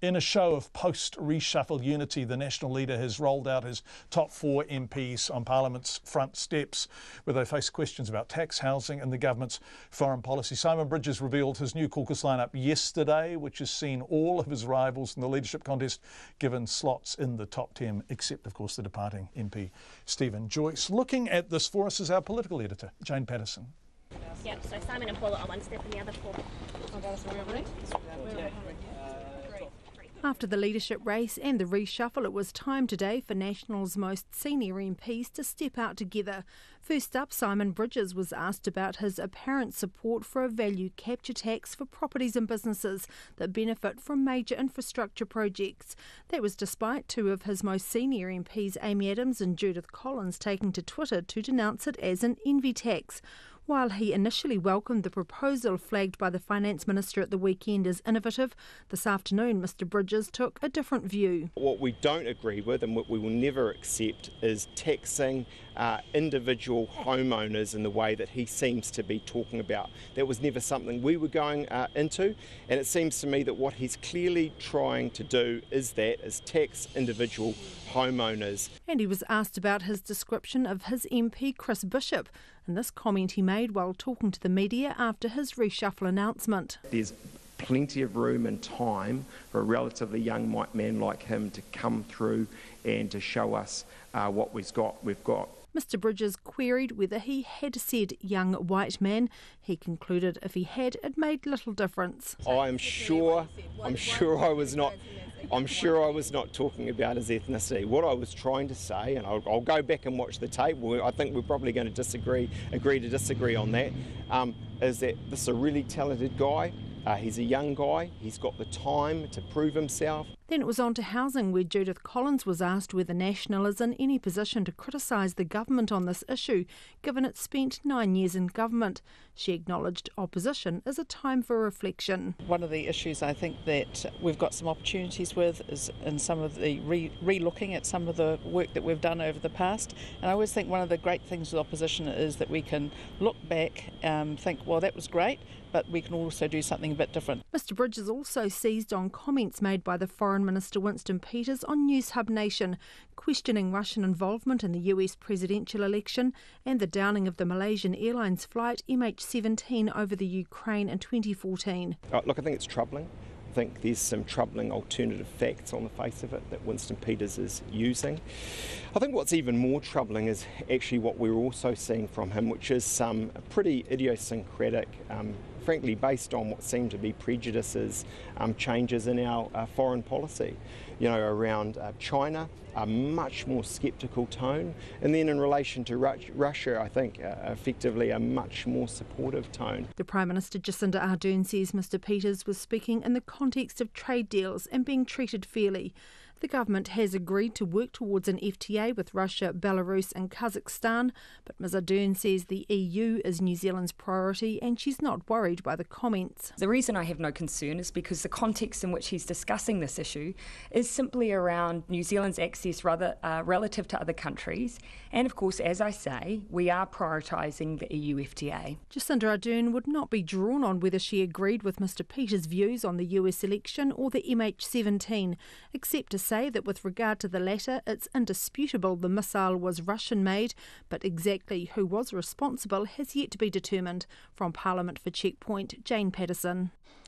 In a show of post-reshuffle unity, the National leader has rolled out his top 4 MPs on Parliament's front steps, where they face questions about tax, housing and the government's foreign policy. Simon Bridges revealed his new caucus lineup yesterday, which has seen all of his rivals in the leadership contest given slots in the top 10, except, of course, the departing MP Steven Joyce. Looking at this for us is our political editor, Jane Patterson. Yep, so Simon and Paul are on one step and the other 4. After the leadership race and the reshuffle, it was time today for National's most senior MPs to step out together. First up, Simon Bridges was asked about his apparent support for a value capture tax for properties and businesses that benefit from major infrastructure projects. That was despite 2 of his most senior MPs, Amy Adams and Judith Collins, taking to Twitter to denounce it as an envy tax. While he initially welcomed the proposal flagged by the Finance Minister at the weekend as innovative, this afternoon Mr Bridges took a different view. What we don't agree with and what we will never accept is taxing individual homeowners in the way that he seems to be talking about. That was never something we were going into, and it seems to me that what he's clearly trying to do is tax individual homeowners. And he was asked about his description of his MP Chris Bishop, and this comment he made while talking to the media after his reshuffle announcement. There's plenty of room and time for a relatively young white man like him to come through and to show us what we've got. Mr Bridges queried whether he had said young white man. He concluded if he had, it made little difference. I'm sure I was not talking about his ethnicity. What I was trying to say, and I'll go back and watch the tape, I think we're probably going to agree to disagree on that, is that this is a really talented guy. He's a young guy, he's got the time to prove himself. Then it was on to housing, where Judith Collins was asked whether National is in any position to criticise the government on this issue, given it spent 9 years in government. She acknowledged opposition is a time for reflection. One of the issues I think that we've got some opportunities with is in some of the re-looking at some of the work that we've done over the past. And I always think one of the great things with opposition is that we can look back and think, well, that was great, but we can also do something a bit different. Mr Bridges also seized on comments made by the Foreign Minister Winston Peters on News Hub Nation, questioning Russian involvement in the US presidential election and the downing of the Malaysian Airlines flight MH17 over the Ukraine in 2014. Look, I think it's troubling. I think there's some troubling alternative facts on the face of it that Winston Peters is using. I think what's even more troubling is actually what we're also seeing from him, which is some pretty idiosyncratic, frankly based on what seem to be prejudices, changes in our foreign policy. Around China, a much more sceptical tone, and then in relation to Russia, I think effectively a much more supportive tone. The Prime Minister Jacinda Ardern says Mr Peters was speaking in the context of trade deals and being treated fairly. The government has agreed to work towards an FTA with Russia, Belarus and Kazakhstan, but Ms Ardern says the EU is New Zealand's priority and she's not worried by the comments. The reason I have no concern is because the context in which he's discussing this issue is simply around New Zealand's access relative to other countries, and of course, as I say, we are prioritising the EU FTA. Jacinda Ardern would not be drawn on whether she agreed with Mr Peters' views on the US election or the MH17, except to say that with regard to the latter, it's indisputable the missile was Russian-made, but exactly who was responsible has yet to be determined. From Parliament for Checkpoint, Jane Patterson.